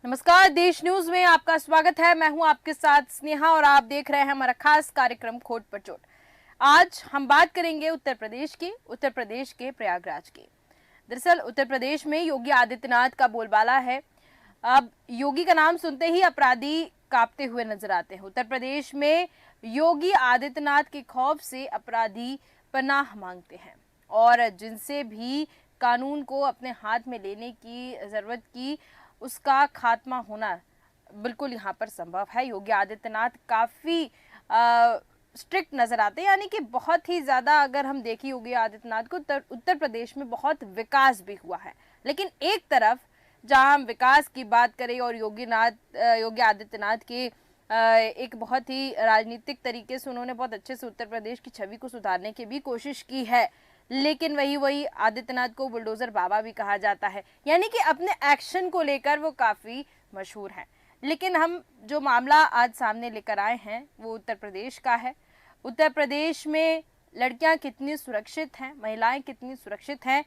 नमस्कार, देश न्यूज में आपका स्वागत है। मैं हूं आपके साथ स्नेहा और आप देख रहे हैं हमारा खास कार्यक्रम खोट पर चोट। आज हम बात करेंगे उत्तर प्रदेश के प्रयागराज की। दरअसल उत्तर प्रदेश में योगी आदित्यनाथ का बोलबाला है। अब योगी का नाम सुनते ही अपराधी कांपते हुए नजर आते हैं। उत्तर प्रदेश में योगी आदित्यनाथ के खौफ से अपराधी पनाह मांगते हैं और जिनसे भी कानून को अपने हाथ में लेने की जरूरत की उसका खात्मा होना बिल्कुल यहाँ पर संभव है। योगी आदित्यनाथ काफी स्ट्रिक्ट नजर आते हैं, यानी कि बहुत ही ज्यादा अगर हम देखें योगी आदित्यनाथ को उत्तर प्रदेश में बहुत विकास भी हुआ है। लेकिन एक तरफ जहां हम विकास की बात करें और योगी आदित्यनाथ के एक बहुत ही राजनीतिक तरीके से उन्होंने बहुत अच्छे से उत्तर प्रदेश की छवि को सुधारने की भी कोशिश की है, लेकिन वही आदित्यनाथ को बुलडोजर बाबा भी कहा जाता है, यानी कि अपने एक्शन को लेकर वो काफी मशहूर हैं। लेकिन हम जो मामला आज सामने लेकर आए हैं वो उत्तर प्रदेश का है। उत्तर प्रदेश में लड़कियां कितनी सुरक्षित हैं, महिलाएं कितनी सुरक्षित हैं,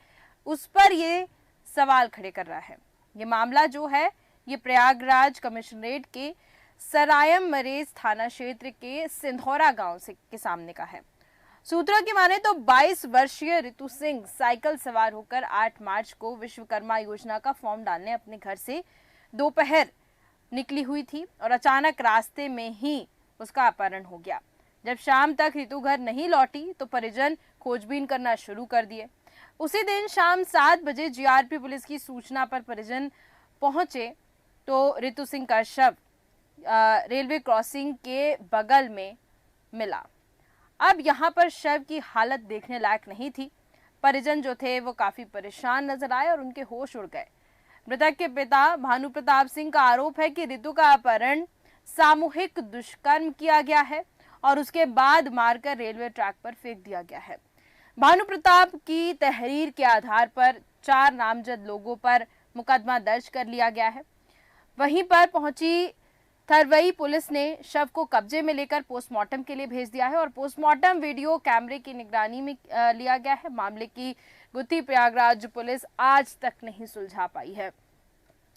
उस पर ये सवाल खड़े कर रहा है। ये मामला जो है ये प्रयागराज कमिश्नरेट के सरायम मरेज थाना क्षेत्र के सिंधौरा गांव के सामने का है। सूत्रों की माने तो 22 वर्षीय रितु सिंह साइकिल सवार होकर 8 मार्च को विश्वकर्मा योजना का फॉर्म डालने अपने घर से दोपहर निकली हुई थी और अचानक रास्ते में ही उसका अपहरण हो गया। जब शाम तक रितु घर नहीं लौटी तो परिजन खोजबीन करना शुरू कर दिए। उसी दिन शाम 7 बजे जीआरपी पुलिस की सूचना पर परिजन पहुंचे तो रितु सिंह का शव रेलवे क्रॉसिंग के बगल में मिला। अब यहाँ पर शव की हालत देखने लायक नहीं थी। परिजन जो थे वो काफी परेशान नजर आए और उनके होश उड़ गए। मृतक के पिता भानु प्रताप सिंह का आरोप है कि रितु का अपहरण सामूहिक दुष्कर्म किया गया है और उसके बाद मारकर रेलवे ट्रैक पर फेंक दिया गया है। भानु प्रताप की तहरीर के आधार पर 4 नामजद लोगों पर मुकदमा दर्ज कर लिया गया है। वहीं पर पहुंची थरवई पुलिस ने शव को कब्जे में लेकर पोस्टमार्टम के लिए भेज दिया है और पोस्टमार्टम वीडियो कैमरे की निगरानी में लिया गया है। मामले की गुत्थी प्रयागराज पुलिस आज तक नहीं सुलझा पाई है।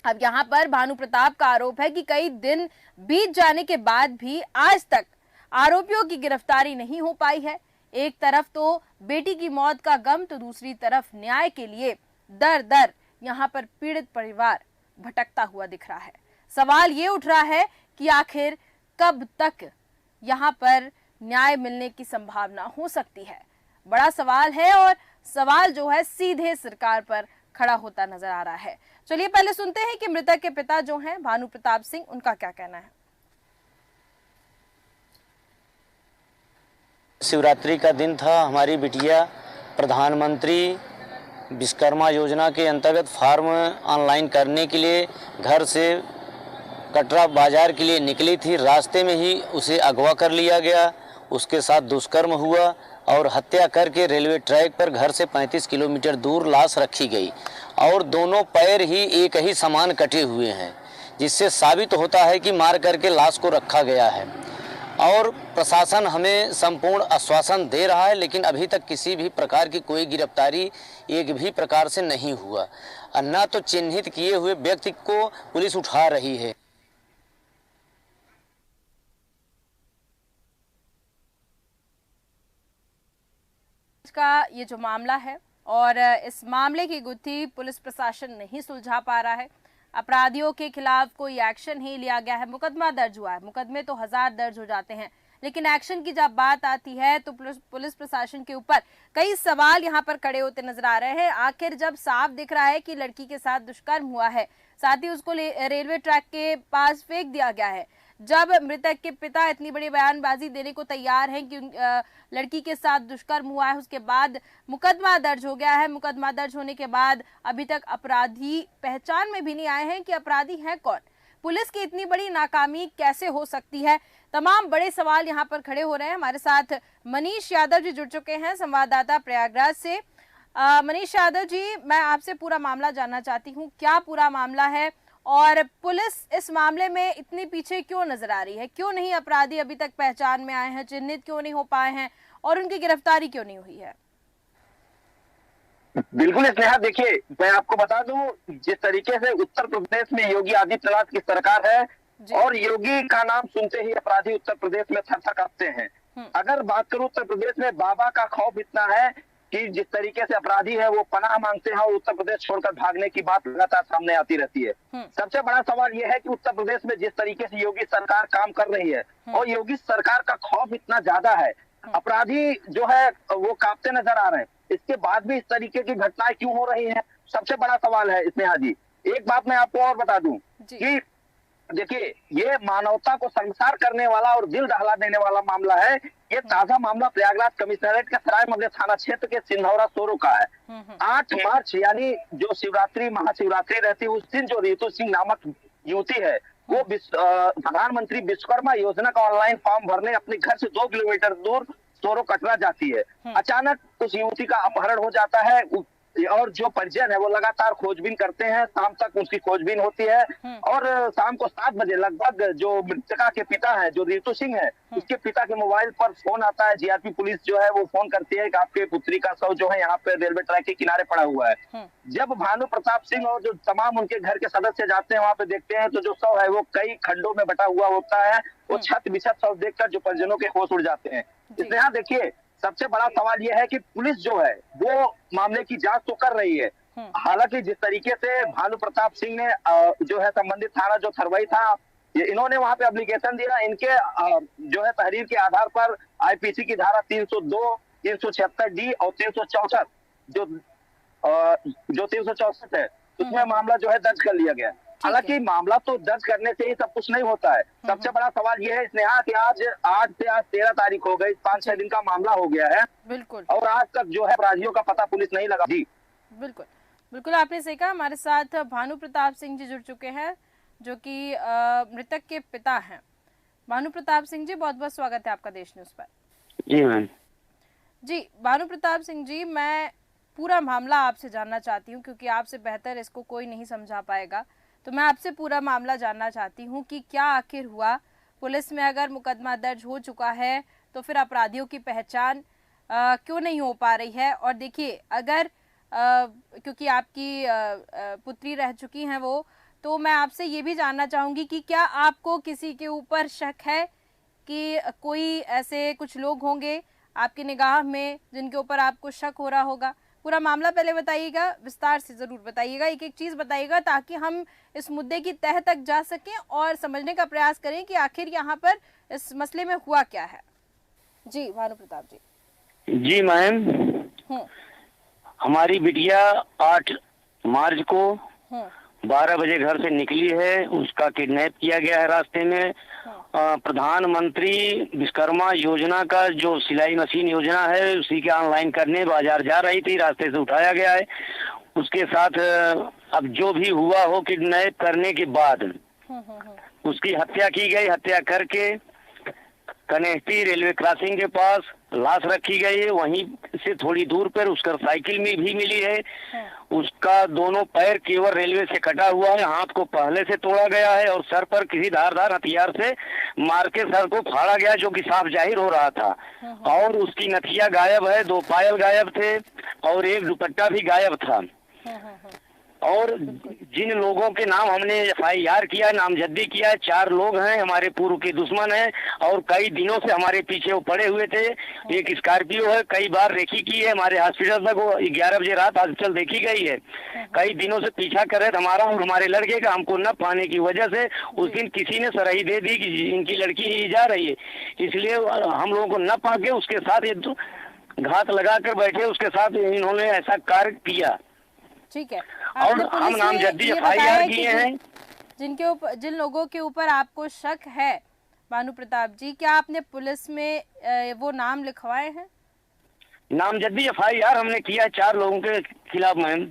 अब यहाँ पर भानु प्रताप का आरोप है कि कई दिन बीत जाने के बाद भी आज तक आरोपियों की गिरफ्तारी नहीं हो पाई है। एक तरफ तो बेटी की मौत का गम तो दूसरी तरफ न्याय के लिए दर दर यहाँ पर पीड़ित परिवार भटकता हुआ दिख रहा है। सवाल ये उठ रहा है कि आखिर कब तक यहाँ पर न्याय मिलने की संभावना हो सकती है। बड़ा सवाल है और सवाल जो है सीधे सरकार पर खड़ा होता नजर आ रहा है। चलिए पहले सुनते हैं कि मृतक के पिता जो हैं भानु प्रताप सिंह, उनका क्या कहना है। शिवरात्रि का दिन था। हमारी बिटिया प्रधानमंत्री विश्वकर्मा योजना के अंतर्गत फॉर्म ऑनलाइन करने के लिए घर से कटरा बाजार के लिए निकली थी। रास्ते में ही उसे अगवा कर लिया गया, उसके साथ दुष्कर्म हुआ और हत्या करके रेलवे ट्रैक पर घर से 35 किलोमीटर दूर लाश रखी गई और दोनों पैर ही एक ही समान कटे हुए हैं, जिससे साबित होता है कि मार करके लाश को रखा गया है। और प्रशासन हमें संपूर्ण आश्वासन दे रहा है, लेकिन अभी तक किसी भी प्रकार की कोई गिरफ्तारी एक भी प्रकार से नहीं हुआ। न तो चिन्हित किए हुए व्यक्ति को पुलिस उठा रही है। का ये जो मामला है और इस मामले की गुत्थी पुलिस प्रशासन नहीं सुलझा पा रहा है। अपराधियों के खिलाफ कोई एक्शन ही लिया गया है। मुकदमा दर्ज हुआ है, मुकदमे तो 1000 दर्ज हो जाते हैं, लेकिन एक्शन की जब बात आती है तो पुलिस प्रशासन के ऊपर कई सवाल यहाँ पर खड़े होते नजर आ रहे हैं। आखिर जब साफ दिख रहा है कि लड़की के साथ दुष्कर्म हुआ है, साथ ही उसको रेलवे ट्रैक के पास फेंक दिया गया है, जब मृतक के पिता इतनी बड़ी बयानबाजी देने को तैयार हैं कि लड़की के साथ दुष्कर्म हुआ है, उसके बाद मुकदमा दर्ज हो गया है। मुकदमा दर्ज होने के बाद अभी तक अपराधी पहचान में भी नहीं आए हैं कि अपराधी हैं कौन। पुलिस की इतनी बड़ी नाकामी कैसे हो सकती है? तमाम बड़े सवाल यहाँ पर खड़े हो रहे हैं। हमारे साथ मनीष यादव जी जुड़ चुके हैं, संवाददाता प्रयागराज से। मनीष यादव जी, मैं आपसे पूरा मामला जानना चाहती हूँ, क्या पूरा मामला है और पुलिस इस मामले में इतनी पीछे क्यों नजर आ रही है? क्यों नहीं अपराधी अभी तक पहचान में आए हैं, चिन्हित क्यों नहीं हो पाए हैं और उनकी गिरफ्तारी क्यों नहीं हुई है? बिल्कुल स्नेहा, देखिए मैं आपको बता दूं, जिस तरीके से उत्तर प्रदेश में योगी आदित्यनाथ की सरकार है जी। और योगी का नाम सुनते ही अपराधी उत्तर प्रदेश में थर-थर कांपते हैं। अगर बात करूं उत्तर प्रदेश में बाबा का खौफ इतना है कि जिस तरीके से अपराधी है वो पनाह मांगते हैं और उत्तर प्रदेश छोड़कर भागने की बात लगातार सामने आती रहती है। सबसे बड़ा सवाल यह है कि उत्तर प्रदेश में जिस तरीके से योगी सरकार काम कर रही है और योगी सरकार का खौफ इतना ज्यादा है, अपराधी जो है वो कांपते नजर आ रहे हैं, इसके बाद भी इस तरीके की घटनाएं क्यों हो रही हैं? सबसे बड़ा सवाल है स्नेहा जी। एक बात मैं आपको और बता दूं कि देखिए, ये मानवता को संसार करने वाला और दिल दहला देने वाला मामला है। ये ताजा मामला प्रयागराज कमिश्नरेट के सराय मध्य थाना क्षेत्र के सिंधौरा सोरो का है। 8 मार्च यानी जो शिवरात्रि महाशिवरात्रि रहती है, उस दिन जो रितु सिंह नामक युवती है वो प्रधानमंत्री विश्वकर्मा योजना का ऑनलाइन फॉर्म भरने अपने घर से 2 किलोमीटर दूर सोरो कटरा जाती है। अचानक उस युवती का अपहरण हो जाता है और जो परिजन है वो लगातार खोजबीन करते हैं। शाम तक उसकी खोजबीन होती है और शाम को 7 बजे लगभग जो मृतका के पिता है, जो रितु सिंह है, उसके पिता के मोबाइल पर फोन आता है। जीआरपी पुलिस जो है वो फोन करती है कि आपके पुत्री का शव जो है यहाँ पे रेलवे ट्रैक के किनारे पड़ा हुआ है। जब भानु प्रताप सिंह और जो तमाम उनके घर के सदस्य जाते हैं वहां पे, देखते हैं तो जो शव है वो कई खंडों में बटा हुआ होता है। वो छत बिछत शव देखकर जो परिजनों के होश उड़ जाते हैं। इसलिए यहाँ देखिए, सबसे बड़ा सवाल यह है कि पुलिस जो है वो मामले की जांच तो कर रही है। हालांकि जिस तरीके से भानु प्रताप सिंह ने जो है संबंधित थाना जो थरवई था, इन्होंने वहां पे एप्लीकेशन दिया, इनके जो है तहरीर के आधार पर आईपीसी की धारा 302, 376 डी और 364 जो 364 है उसमें मामला जो है दर्ज कर लिया गया। हालांकि मामला तो दर्ज करने से ही सब कुछ नहीं होता है। सबसे बड़ा सवाल यह है स्नेहा कि आज 13 तारीख हो गई, 5-6 दिन का मामला हो गया है। बिल्कुल। और आज तक जो है अपराधियों का पता पुलिस नहीं लगा। जी बिल्कुल बिल्कुल, आपने सही कहा। हमारे साथ भानु प्रताप सिंह जी जुड़ चुके हैं जो कि मृतक के पिता हैं। भानु प्रताप सिंह जी, बहुत बहुत स्वागत है आपका देश न्यूज पर। जी मैम। जी भानु प्रताप सिंह जी, मैं पूरा मामला आपसे जानना चाहती हूँ क्योंकि आपसे बेहतर इसको कोई नहीं समझा पाएगा। तो मैं आपसे पूरा मामला जानना चाहती हूँ कि क्या आखिर हुआ। पुलिस में अगर मुकदमा दर्ज हो चुका है तो फिर अपराधियों की पहचान क्यों नहीं हो पा रही है? और देखिए, अगर क्योंकि आपकी पुत्री रह चुकी हैं वो, तो मैं आपसे ये भी जानना चाहूंगी कि क्या आपको किसी के ऊपर शक है कि कोई ऐसे कुछ लोग होंगे आपकी निगाह में जिनके ऊपर आपको शक हो रहा होगा? पूरा मामला पहले बताइएगा, विस्तार से जरूर बताइएगा, एक एक चीज बताइएगा ताकि हम इस मुद्दे की तह तक जा सकें और समझने का प्रयास करें कि आखिर यहाँ पर इस मसले में हुआ क्या है। जी भानु प्रताप जी। जी मैम, हमारी बिटिया 8 मार्च को 12 बजे घर से निकली है। उसका किडनैप किया गया है रास्ते में। प्रधानमंत्री विश्वकर्मा योजना का जो सिलाई मशीन योजना है उसी के ऑनलाइन करने बाजार जा रही थी, रास्ते से उठाया गया है। उसके साथ अब जो भी हुआ हो, किडनैप करने के बाद उसकी हत्या की गई। हत्या करके कनेस्टी रेलवे क्रॉसिंग के पास लाश रखी गई है। वहीं से थोड़ी दूर पर उसका साइकिल में भी मिली है। उसका दोनों पैर केवल रेलवे से कटा हुआ है, हाथ को पहले से तोड़ा गया है और सर पर किसी धारदार हथियार से मार के सर को फाड़ा गया, जो कि साफ जाहिर हो रहा था। और उसकी नथिया गायब है, 2 पायल गायब थे और एक दुपट्टा भी गायब था। और जिन लोगों के नाम हमने FIR किया, नामजद्दी किया है, 4 लोग हैं हमारे पूर्व के दुश्मन हैं और कई दिनों से हमारे पीछे वो पड़े हुए थे। एक स्कॉर्पियो है, कई बार रेकी की है, हमारे हॉस्पिटल तक वो 11 बजे रात हॉस्पिटल देखी गई है। कई दिनों से पीछा कर रहे थे हमारा और हमारे लड़के का, हमको न पाने की वजह से उस दिन किसी ने सराही दे दी कि इनकी लड़की ही जा रही है, इसलिए हम लोगों को न पाके उसके साथ ये घात लगा कर बैठे, उसके साथ इन्होंने ऐसा कार्य किया। ठीक है, और हम नामजद्दी FIR किए हैं। जिन लोगों के ऊपर आपको शक है भानु प्रताप जी, क्या आपने पुलिस में वो नाम लिखवाए हैं? नामजद्दी FIR हमने किया 4 लोगों के खिलाफ मैम,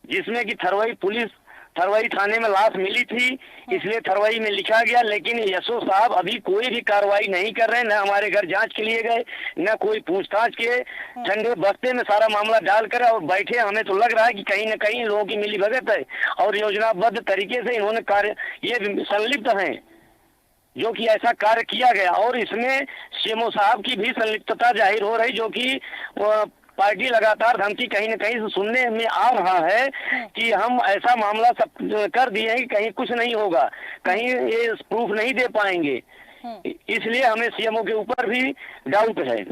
जिसमें कि थरवई थाने में लाश मिली थी, इसलिए थरवई में लिखा गया। लेकिन यशो साहब अभी कोई भी कार्रवाई नहीं कर रहे, न हमारे घर जांच के लिए गए, न कोई पूछताछ किए। ठंडे बस्ते में सारा मामला डालकर और बैठे। हमें तो लग रहा है कि कहीं न कहीं लोगों की मिलीभगत है और योजनाबद्ध तरीके से इन्होंने कार्य ये संलिप्त हैं जो कि ऐसा कार्य किया गया। और इसमें CMO साहब की भी संलिप्तता जाहिर हो रही, जो कि पार्टी लगातार धमकी कहीं न कहीं सुनने में आ रहा है कि हम ऐसा मामला सब कर दिए हैं कि कहीं कुछ नहीं होगा, कहीं ये प्रूफ नहीं दे पाएंगे। इसलिए हमें सीएमओ के ऊपर भी डाउट है।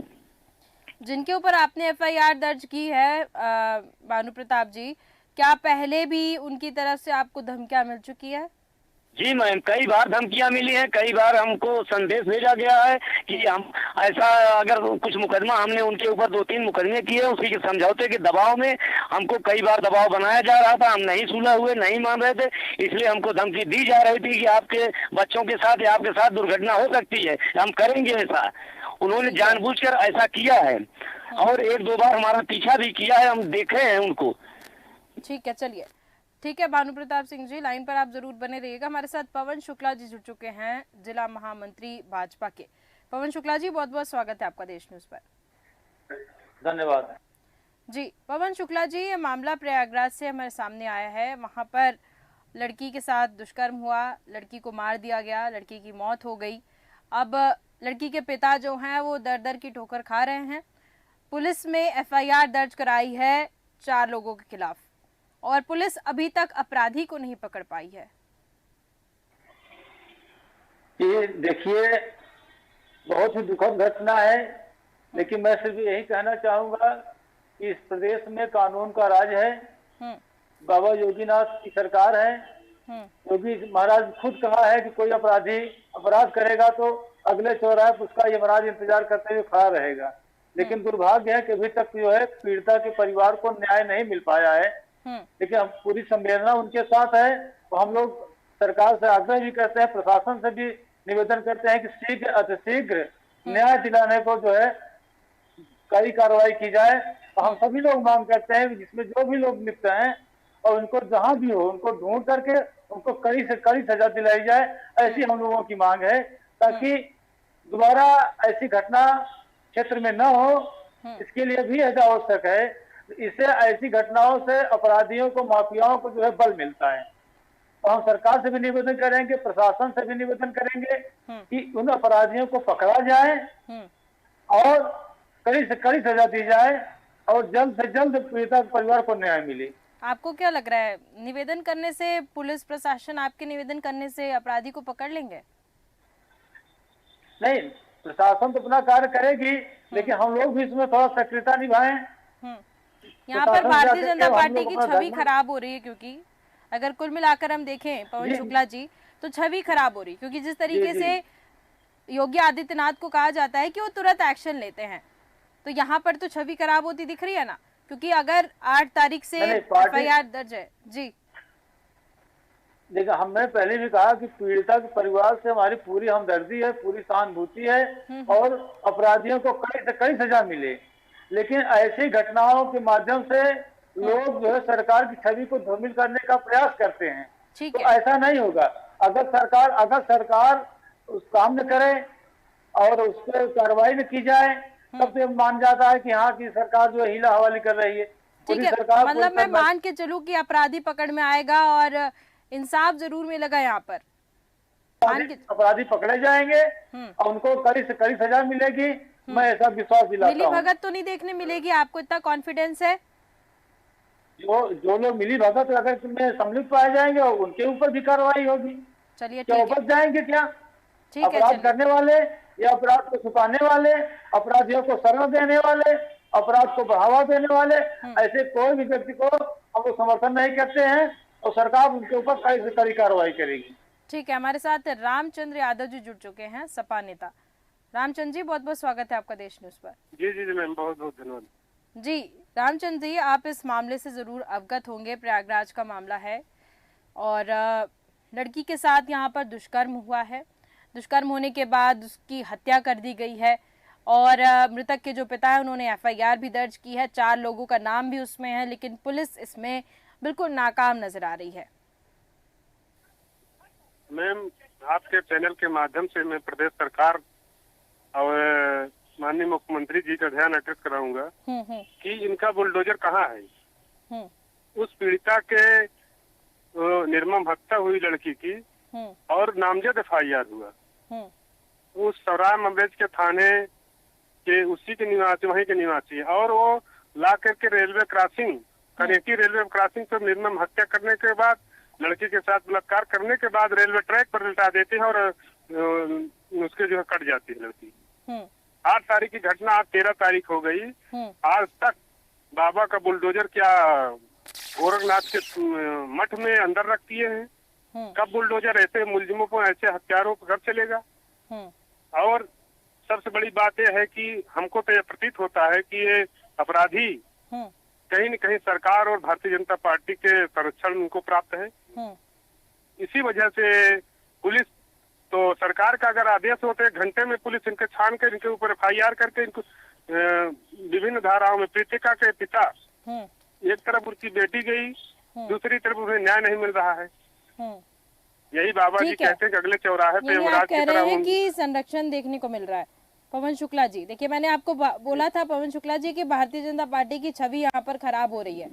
जिनके ऊपर आपने एफआईआर दर्ज की है भानु प्रताप जी, क्या पहले भी उनकी तरफ से आपको धमकियां मिल चुकी है? जी मैम, कई बार धमकियां मिली हैं, कई बार हमको संदेश भेजा गया है कि हम ऐसा अगर कुछ मुकदमा हमने उनके ऊपर 2-3 मुकदमे किए, उसी के समझौते के दबाव में हमको कई बार दबाव बनाया जा रहा था। हम नहीं सुलह हुए, नहीं मान रहे थे, इसलिए हमको धमकी दी जा रही थी कि आपके बच्चों के साथ या आपके साथ दुर्घटना हो सकती है, हम करेंगे ऐसा। उन्होंने जानबूझकर ऐसा किया है और 1-2 बार हमारा पीछा भी किया है, हम देखे हैं उनको। ठीक है, चलिए ठीक है भानु प्रताप सिंह जी, लाइन पर आप जरूर बने रहिएगा। हमारे साथ पवन शुक्ला जी जुड़ चुके हैं, जिला महामंत्री भाजपा के। पवन शुक्ला जी, बहुत बहुत स्वागत है आपका देश न्यूज पर। धन्यवाद जी पवन शुक्ला जी, ये मामला प्रयागराज से हमारे सामने आया है। वहां पर लड़की के साथ दुष्कर्म हुआ, लड़की को मार दिया गया, लड़की की मौत हो गई। अब लड़की के पिता जो हैं वो दर दर की ठोकर खा रहे हैं। पुलिस में एफआईआर दर्ज कराई है 4 लोगों के खिलाफ और पुलिस अभी तक अपराधी को नहीं पकड़ पाई है। ये देखिए, बहुत ही दुखद घटना है, लेकिन मैं सिर्फ यही कहना चाहूंगा कि इस प्रदेश में कानून का राज है। बाबा योगीनाथ की सरकार है। योगी महाराज खुद कहा है कि कोई अपराधी अपराध करेगा तो अगले चौराहे पर उसका यमराज इंतजार करते हुए खड़ा रहेगा। लेकिन दुर्भाग्य है कि अभी तक जो है पीड़िता के परिवार को न्याय नहीं मिल पाया है। लेकिन हम पूरी संवेदना उनके साथ है। तो हम लोग सरकार से आग्रह भी करते हैं, प्रशासन से भी निवेदन करते हैं कि शीघ्र अतिशीघ्र न्याय दिलाने को जो है कड़ी कार्रवाई की जाए। और हम सभी लोग मांग करते हैं जिसमें जो भी लोग लिप्त हैं और उनको जहां भी हो उनको ढूंढ करके उनको कड़ी से कड़ी सजा दिलाई जाए, ऐसी हम लोगों की मांग है, ताकि दोबारा ऐसी घटना क्षेत्र में न हो। इसके लिए भी ऐसा आवश्यक है। इससे ऐसी घटनाओं से अपराधियों को, माफियाओं को जो है बल मिलता है। तो हम सरकार से भी निवेदन करेंगे, प्रशासन से भी निवेदन करेंगे कि उन अपराधियों को पकड़ा जाए और कड़ी से कड़ी सजा दी जाए और जल्द से जल्द पीड़िता परिवार को न्याय मिले। आपको क्या लग रहा है, निवेदन करने से पुलिस प्रशासन आपके निवेदन करने से अपराधी को पकड़ लेंगे? नहीं, प्रशासन तो अपना कार्य करेगी, लेकिन हम लोग भी इसमें थोड़ा सक्रियता निभाएं। यहाँ पर भारतीय जनता पार्टी की छवि खराब हो रही है, क्योंकि अगर कुल मिलाकर हम देखें पवन शुक्ला जी तो छवि खराब हो रही है, क्योंकि जिस तरीके से योगी आदित्यनाथ को कहा जाता है कि वो तुरंत एक्शन लेते हैं, तो यहाँ पर तो छवि खराब होती दिख रही है ना। क्योंकि अगर 8 तारीख से एफआईआर दर्ज है। जी देखिए, हमने पहले भी कहा कि पीड़िता के परिवार से हमारी पूरी हमदर्दी है, पूरी सहानुभूति है और अपराधियों को कड़ी से कड़ी सजा मिले। लेकिन ऐसी घटनाओं के माध्यम से लोग जो है सरकार की छवि को धूमिल करने का प्रयास करते हैं। तो ऐसा नहीं होगा। अगर सरकार उस काम न करे और उस पर कार्रवाई न की जाए, तब तो मान जाता है कि हाँ की सरकार जो है हीला हवाली कर रही है। ठीक है, मतलब मैं मान के चलूं कि अपराधी पकड़ में आएगा और इंसाफ जरूर मिलेगा। यहाँ पर अपराधी पकड़े जाएंगे और उनको कड़ी से कड़ी सजा मिलेगी। मैं ऐसा विश्वास दिलाता हूँ। मिली भगत तो नहीं देखने मिलेगी, आपको इतना कॉन्फिडेंस है? जो लोग मिली भगत अगर में सम्मिलित पाए जाएंगे उनके ऊपर भी कार्रवाई होगी। चलिए क्या बच जाएंगे क्या? ठीक है। अपराध करने वाले या अपराध को छुपाने वाले, अपराधियों को शरण देने वाले, अपराध को बढ़ावा देने वाले, ऐसे कोई भी व्यक्ति को हम लोग समर्थन नहीं करते हैं और सरकार उनके ऊपर कड़ी से कड़ी कार्रवाई करेगी। ठीक है, हमारे साथ रामचंद्र यादव जी जुड़ चुके हैं, सपा नेता। रामचंद्र जी, बहुत बहुत स्वागत है आपका देश न्यूज पर। जी जी जी मैम, बहुत बहुत धन्यवाद। जी रामचंद्र जी, आप इस मामले से जरूर अवगत होंगे। प्रयागराज का मामला है और लड़की के साथ यहाँ पर दुष्कर्म हुआ है। दुष्कर्म होने के बाद उसकी हत्या कर दी गई है और मृतक के जो पिता है उन्होंने एफआईआर भी दर्ज की है। 4 लोगों का नाम भी उसमें है, लेकिन पुलिस इसमें बिल्कुल नाकाम नजर आ रही है। मैम, आपके चैनल के माध्यम से मैं प्रदेश सरकार और माननीय मुख्यमंत्री जी का ध्यान आकर्षित कराऊंगा कि इनका बुलडोजर कहाँ है। उस पीड़िता के निर्मम हत्या हुई लड़की की और नामजद एफआईआर हुआ। उस सौराम अमरेज के थाने के उसी के निवासी, वहीं के निवासी, और वो ला करके रेलवे क्रॉसिंग, कनेक्टी रेलवे क्रॉसिंग पर निर्मम हत्या करने के बाद, लड़की के साथ बलात्कार करने के बाद रेलवे ट्रैक पर लिटा देते हैं और उसके जो है कट जाती है लड़की। 8 तारीख की घटना, आज 13 तारीख हो गई। आज तक बाबा का बुलडोजर क्या गोरखनाथ के मठ में अंदर रख दिए हैं। कब बुलडोजर ऐसे मुलजिमों को, ऐसे हत्यारों को कब चलेगा? और सबसे बड़ी बात यह है कि हमको तो यह प्रतीत होता है कि ये अपराधी कहीं न कहीं सरकार और भारतीय जनता पार्टी के संरक्षण उनको प्राप्त है। इसी वजह से पुलिस, तो सरकार का अगर आदेश होते घंटे में पुलिस इनके छान कर इनके ऊपर FIR करके इनको विभिन्न धाराओं में, प्रीतिका के पिता, एक तरफ उनकी बेटी गई, दूसरी तरफ उन्हें न्याय नहीं मिल रहा है। यही बाबा जी कहते हैं कि अगले चौराहे पे आप कह रहे हैं कि संरक्षण देखने को मिल रहा है। पवन शुक्ला जी, देखिए मैंने आपको बोला था पवन शुक्ला जी कि भारतीय जनता पार्टी की छवि यहाँ पर खराब हो रही है।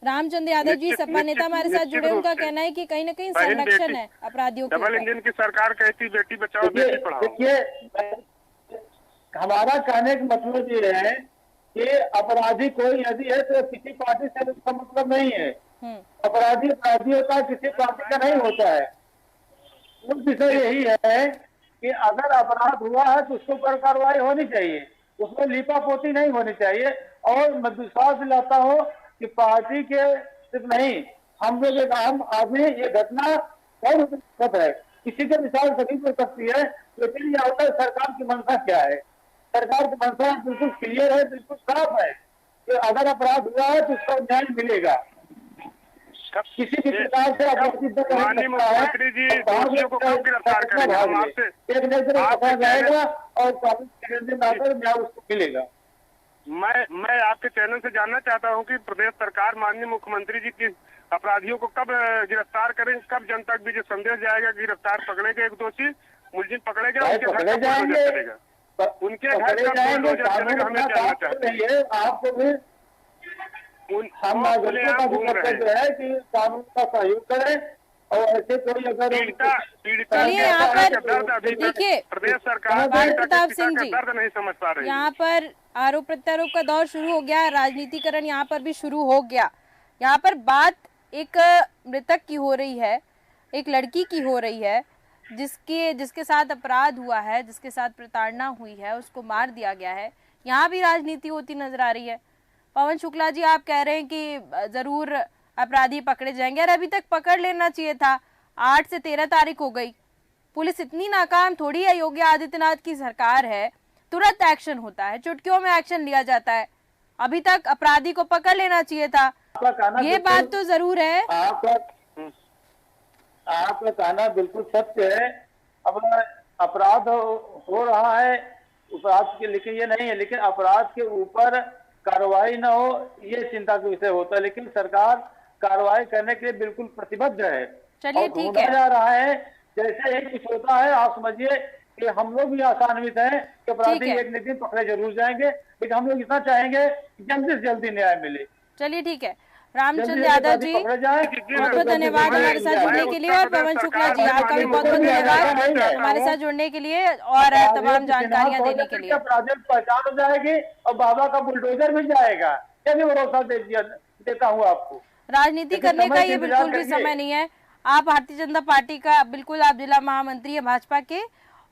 रामचंद्र यादव जी सपा नेता हमारे साथ जुड़े, उनका कहना है कि कहीं न कहीं संरक्षण है अपराधियों के। डबल इंजन की सरकार कहती बेटी बचाओ बेटी पढ़ाओ। देखिए, हमारा कहने का मतलब ये है कि अपराधी कोई यदि है तो किसी पार्टी से उसका मतलब नहीं है। अपराधी अपराधी होता है, किसी पार्टी का नहीं होता है। उस विषय यही है कि अगर अपराध हुआ है तो उसके ऊपर कार्रवाई होनी चाहिए, उसमें लिपापोती नहीं होनी चाहिए। और मैं विश्वास दिलाता हूँ कि पार्टी के सिर्फ नहीं, हम लोग एक आम आदमी, ये घटना बहुत है, किसी के विचार सभी हो सकती है, लेकिन ये होता है सरकार की मंशा क्या है। सरकार की मंशा बिल्कुल क्लियर है, बिल्कुल साफ है कि अगर अपराध हुआ है तो उसका न्याय मिलेगा। किसी भी प्रकार से माननीय मुख्यमंत्री जी दोषियों को कब गिरफ्तार करेंगे? हम आपसे एक नजर पकड़ा जाएगा और न्याय उसको मिलेगा। मैं आपके चैनल से जानना चाहता हूं कि प्रदेश सरकार, माननीय मुख्यमंत्री जी की अपराधियों को कब गिरफ्तार करेंगे, कब जनता के बीच संदेश जाएगा कि गिरफ्तार पकड़ेंगे, एक दोषी मुलजिम पकड़ेगा, उनके घर का बुलडोजर चलेगा, उनके घर का बुलडोजर चलेगा। हमें जानना चाहते हैं आपको भी, हम नागरिकों का भी कर्तव्य है कि कानून का सहयोग करें और ऐसे कोई अगर चलिए यहाँ पर देखिए प्रदेश सरकार प्रताप सिंह जी दर्द नहीं समझ पा रही। यहाँ पर आरोप प्रत्यारोप का दौर शुरू हो गया, राजनीतिकरण यहाँ पर भी शुरू हो गया। यहाँ पर बात एक मृतक की हो रही है, एक लड़की की हो रही है जिसके साथ अपराध हुआ है, जिसके साथ प्रताड़ना हुई है, उसको मार दिया गया है। यहाँ भी राजनीति होती नजर आ रही है। पवन शुक्ला जी, आप कह रहे हैं कि जरूर अपराधी पकड़े जाएंगे, और अभी तक पकड़ लेना चाहिए था। 8 से 13 तारीख हो गई, पुलिस इतनी नाकाम थोड़ी है। योगी आदित्यनाथ की सरकार है, तुरंत एक्शन होता है, चुटकियों में एक्शन लिया जाता है। अभी तक अपराधी को पकड़ लेना चाहिए था, ये बात तो जरूर है। आपका कहना बिल्कुल सत्य है। अब अपराध हो रहा है अपराध के, लेकिन ये नहीं है, लेकिन अपराध के ऊपर कार्रवाई न हो ये चिंता का विषय होता है। लेकिन सरकार कार्रवाई करने के लिए बिल्कुल प्रतिबद्ध है। चलिए ठीक है, जा रहा है जैसे ही कुछ होता है, आप समझिए कि हम लोग भी आशान्वित हैं कि अपराधी एक न एक दिन पकड़े जरूर जाएंगे, लेकिन हम लोग इतना चाहेंगे कि जल्दी से जल्दी न्याय मिले। चलिए ठीक है, रामचंद्र यादव जी बहुत बहुत धन्यवाद हमारे साथ जुड़ने के लिए, और पवन शुक्ला जी आपका भी बहुत बहुत धन्यवाद हमारे साथ जुड़ने के लिए और तमाम जानकारियां देने के लिए। अपराधी पहचान हो जाएगी और बाबा का बुलडोजर मिल जाएगा, क्या भी भरोसा देता हूँ आपको। राजनीति करने का ये बिल्कुल भी समय नहीं है। आप भारतीय जनता पार्टी का बिल्कुल, आप जिला महामंत्री है भाजपा के,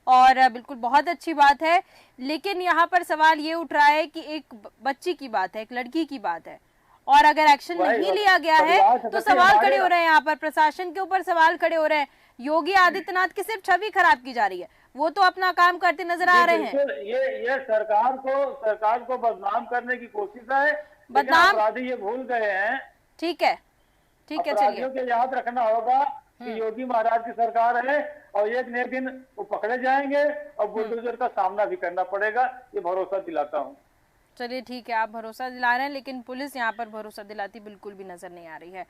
और बिल्कुल बहुत अच्छी बात है। लेकिन यहाँ पर सवाल ये उठ रहा है कि एक बच्ची की बात है, एक लड़की की बात है, और अगर एक्शन नहीं लिया गया है तो सवाल खड़े हो रहे हैं। यहाँ पर प्रशासन के ऊपर सवाल खड़े हो रहे हैं। योगी आदित्यनाथ की सिर्फ छवि खराब की जा रही है, वो तो अपना काम करते नजर आ रहे हैं। ये सरकार को बदनाम करने की कोशिश है। बदनाम अपराधी ये भूल गए हैं। ठीक है, ठीक है, चलिए के याद रखना होगा कि योगी महाराज की सरकार है और एक न एक दिन वो पकड़े जाएंगे और बुलडोजर का सामना भी करना पड़ेगा, ये भरोसा दिलाता हूँ। चलिए ठीक है, आप भरोसा दिला रहे हैं, लेकिन पुलिस यहाँ पर भरोसा दिलाती बिल्कुल भी नजर नहीं आ रही है।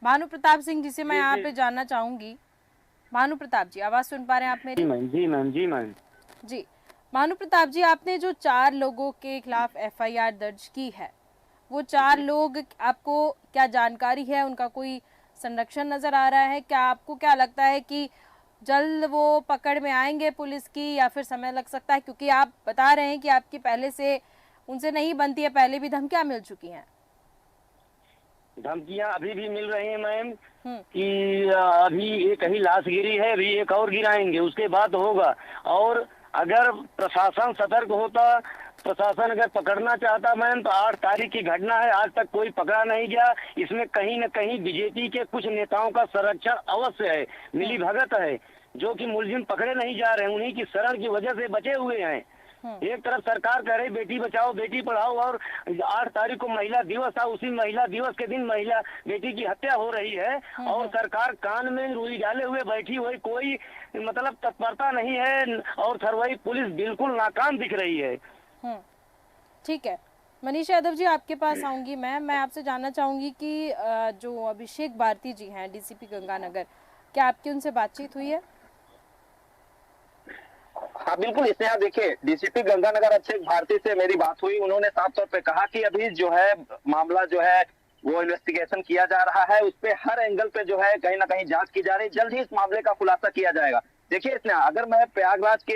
भानु प्रताप सिंह जिसे मैं यहाँ पे जानना चाहूंगी। भानु प्रताप जी, आवाज सुन पा रहे हैं आप मेरी? जी मैम। जी भानु प्रताप जी, आपने जो 4 लोगों के खिलाफ FIR दर्ज की है, वो 4 लोग, आपको क्या जानकारी है, उनका कोई संरक्षण नजर आ रहा है क्या? आपको क्या लगता है कि जल्द वो पकड़ में आएंगे पुलिस की, या फिर समय लग सकता है? क्योंकि आप बता रहे हैं कि आपकी पहले से उनसे नहीं बनती है, पहले भी धमकियां मिल चुकी हैं। धमकियां अभी भी मिल रही हैं मैम कि अभी एक ही लाश गिरी है, अभी एक और गिराएंगे, उसके बाद होगा। और अगर प्रशासन सतर्क होता, प्रशासन अगर पकड़ना चाहता मैम, तो 8 तारीख की घटना है, आज तक कोई पकड़ा नहीं गया। इसमें कहीं न कहीं बीजेपी के कुछ नेताओं का संरक्षण अवश्य है, मिली भगत है, जो कि मुलजिम पकड़े नहीं जा रहे हैं, उन्हीं की शरण की वजह से बचे हुए हैं। एक तरफ सरकार कह रही बेटी बचाओ बेटी पढ़ाओ, और 8 तारीख को महिला दिवस था, उसी महिला दिवस के दिन महिला बेटी की हत्या हो रही है, और सरकार कान में रुई डाले हुए बैठी हुई, कोई मतलब तत्परता नहीं है, और सरवई पुलिस बिल्कुल नाकाम दिख रही है। ठीक है, मनीष यादव जी आपके पास आऊंगी मैं आपसे जानना चाहूंगी कि जो अभिषेक भारती जी हैं डीसीपी गंगानगर, क्या आपकी उनसे बातचीत हुई है? हाँ बिल्कुल, इसने यहाँ देखिए डीसीपी गंगानगर अभिषेक भारती से मेरी बात हुई। उन्होंने साफ तौर पे कहा कि अभी जो है मामला जो है वो इन्वेस्टिगेशन किया जा रहा है, उस पे हर एंगल पे जो है कहीं ना कहीं जांच की जा रही है, जल्द ही इस मामले का खुलासा किया जाएगा। देखिए इसने, अगर मैं प्रयागराज के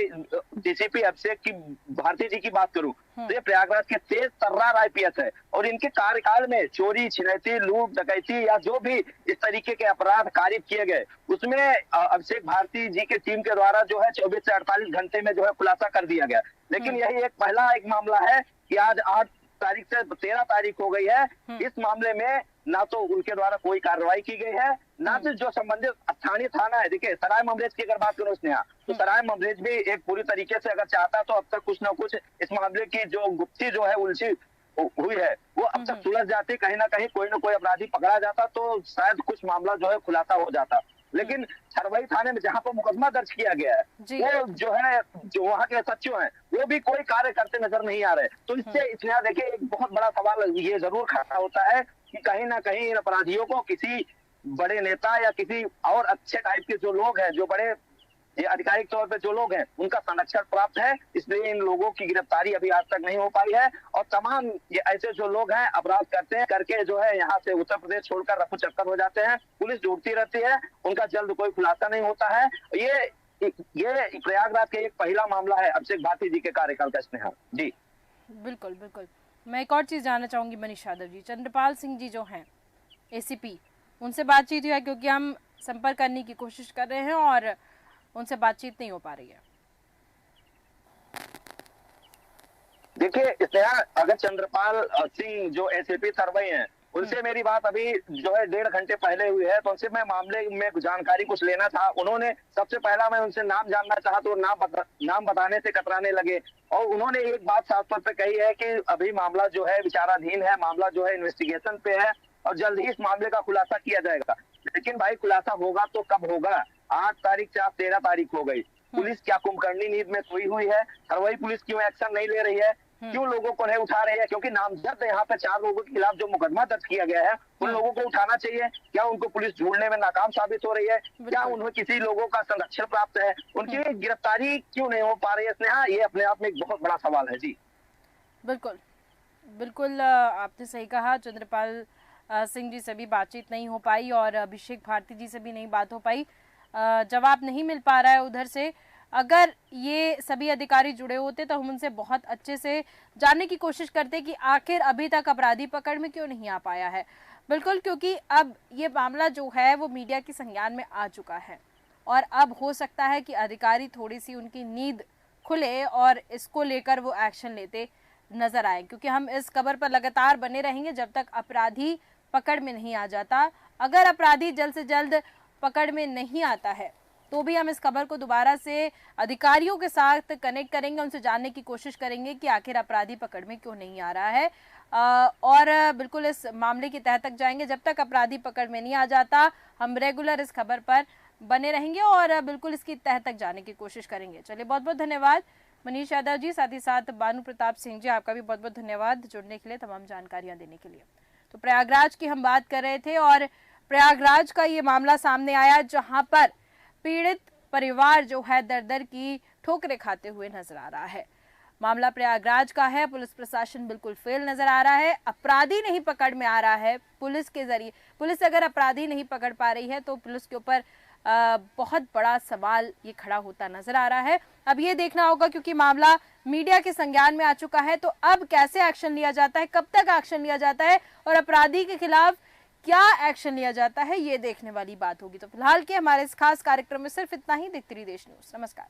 डीसीपी अभिषेक की भारती जी की बात करूं तो ये प्रयागराज के तेज तर्रार आईपीएस है, और इनके कार्यकाल में चोरी छिनैती लूट डकैती या जो भी इस तरीके के अपराध कारित किए गए, उसमें अभिषेक भारती जी की टीम के द्वारा जो है 24 से 48 घंटे में जो है खुलासा कर दिया गया। लेकिन यही एक पहला एक मामला है कि आज 8 तारीख से 13 तारीख हो गई है, इस मामले में ना तो उनके द्वारा कोई कार्रवाई की गई है, ना तो जो संबंधित स्थानीय थाना है। देखिए सराय ममरेज की अगर बात करूं स्नेहा, तो सराय ममरेज भी एक पूरी तरीके से अगर चाहता तो अब तक कुछ ना कुछ इस मामले की जो गुप्ती जो है उलझी हुई है वो अब तक सुलझ जाती, कहीं ना कहीं कोई ना कोई अपराधी पकड़ा जाता, तो शायद कुछ मामला जो है खुलासा हो जाता। लेकिन सरवई थाने में जहां पर मुकदमा दर्ज किया गया है, वो जो है जो वहाँ के सचिव हैं वो भी कोई कार्य करते नजर नहीं आ रहे। तो इससे इसमें देखिए एक बहुत बड़ा सवाल ये जरूर खड़ा होता है कि कहीं ना कहीं इन अपराधियों को किसी बड़े नेता या किसी और अच्छे टाइप के जो लोग हैं, जो बड़े आधिकारिक तौर पे जो लोग हैं, उनका संरक्षण प्राप्त है, इसलिए इन लोगों की गिरफ्तारी अभी आज तक नहीं हो पाई है। और तमाम ये ऐसे जो लोग हैं अपराध करते हैं, करके जो है यहाँ से उत्तर प्रदेश छोड़कर रफू चक्कर हो जाते हैं, पुलिस ढूंढती रहती है, उनका जल्द कोई खुलासा नहीं होता है। ये प्रयागराज के एक पहला मामला है अभिषेक भारती जी के कार्यकाल का स्नेहा जी। बिल्कुल बिल्कुल, मैं एक और चीज जानना चाहूंगी मनीष यादव जी, चंद्रपाल सिंह जी जो हैं एसीपी, उनसे बातचीत हुई है? क्योंकि हम संपर्क करने की कोशिश कर रहे हैं और उनसे बातचीत नहीं हो पा रही है। देखिए अगर चंद्रपाल सिंह जो एसीपी सरवई हैं, उनसे मेरी बात अभी जो है 1.5 घंटे पहले हुई है, तो उनसे मैं मामले में जानकारी कुछ लेना था। उन्होंने सबसे पहला मैं उनसे नाम जानना चाहा तो नाम बताने से कतराने लगे, और उन्होंने एक बात साफ तौर पे कही है कि अभी मामला जो है विचाराधीन है, मामला जो है इन्वेस्टिगेशन पे है, और जल्द ही इस मामले का खुलासा किया जाएगा। लेकिन भाई खुलासा होगा तो कब होगा? 8 तारीख से आज 13 तारीख हो गई, पुलिस क्या कुंभकर्णी नींद में सोई हुई है? सरवई पुलिस क्यों एक्शन नहीं ले रही है? क्यों लोगों को नहीं उठा रही है? क्योंकि नामजद यहाँ पे 4 लोगों के खिलाफ जो मुकदमा दर्ज किया गया है, उन लोगों को उठाना चाहिए। क्या उनको पुलिस ढूंढने में नाकाम साबित हो रही है? क्या उन्हें किसी लोगों का संरक्षण प्राप्त है? उनकी गिरफ्तारी क्यों नहीं हो पा रही है स्नेहा? ये अपने आप में एक बहुत बड़ा सवाल है जी। बिल्कुल बिल्कुल, आपने सही कहा, चंद्रपाल सिंह जी से भी बातचीत नहीं हो पाई और अभिषेक भारती जी से भी नहीं बात हो पाई, जवाब नहीं मिल पा रहा है उधर से। अगर ये सभी अधिकारी जुड़े होते तो हम उनसे बहुत अच्छे से जानने की कोशिश करते कि आखिर अभी तक अपराधी पकड़ में क्यों नहीं आ पाया है। बिल्कुल, क्योंकि अब ये मामला जो है वो मीडिया के संज्ञान में आ चुका है और अब हो सकता है कि अधिकारी थोड़ी सी उनकी नींद खुले और इसको लेकर वो एक्शन लेते नजर आए, क्योंकि हम इस खबर पर लगातार बने रहेंगे जब तक अपराधी पकड़ में नहीं आ जाता। अगर अपराधी जल्द से जल्द पकड़ में नहीं आता है तो भी हम इस खबर को दोबारा से अधिकारियों के साथ कनेक्ट करेंगे, उनसे जानने की कोशिश करेंगे कि आखिर अपराधी पकड़ में क्यों नहीं आ रहा है, और बिल्कुल इस मामले की तह तक जाएंगे। जब तक अपराधी पकड़ में नहीं आ जाता हम रेगुलर इस खबर पर बने रहेंगे और बिल्कुल इसकी तह तक जाने की कोशिश करेंगे। चलिए, बहुत बहुत धन्यवाद मनीष यादव जी, साथ ही साथ बानू प्रताप सिंह जी, आपका भी बहुत बहुत धन्यवाद जुड़ने के लिए, तमाम जानकारियां देने के लिए। तो प्रयागराज की हम बात कर रहे थे और प्रयागराज का ये मामला सामने आया जहां पर पीड़ित परिवार जो है दर दर की ठोकरें खाते हुए नजर आ रहा है। मामला प्रयागराज का है, पुलिस प्रशासन बिल्कुल फेल नजर आ रहा है, अपराधी नहीं पकड़ में आ रहा है। पुलिस के जरिए, पुलिस अगर अपराधी नहीं पकड़ पा रही है तो पुलिस के ऊपर बहुत बड़ा सवाल ये खड़ा होता नजर आ रहा है। अब ये देखना होगा, क्योंकि मामला मीडिया के संज्ञान में आ चुका है, तो अब कैसे एक्शन लिया जाता है, कब तक एक्शन लिया जाता है और अपराधी के खिलाफ क्या एक्शन लिया जाता है, ये देखने वाली बात होगी। तो फिलहाल के हमारे इस खास कार्यक्रम में सिर्फ इतना ही। देखते रहिए देश न्यूज। नमस्कार।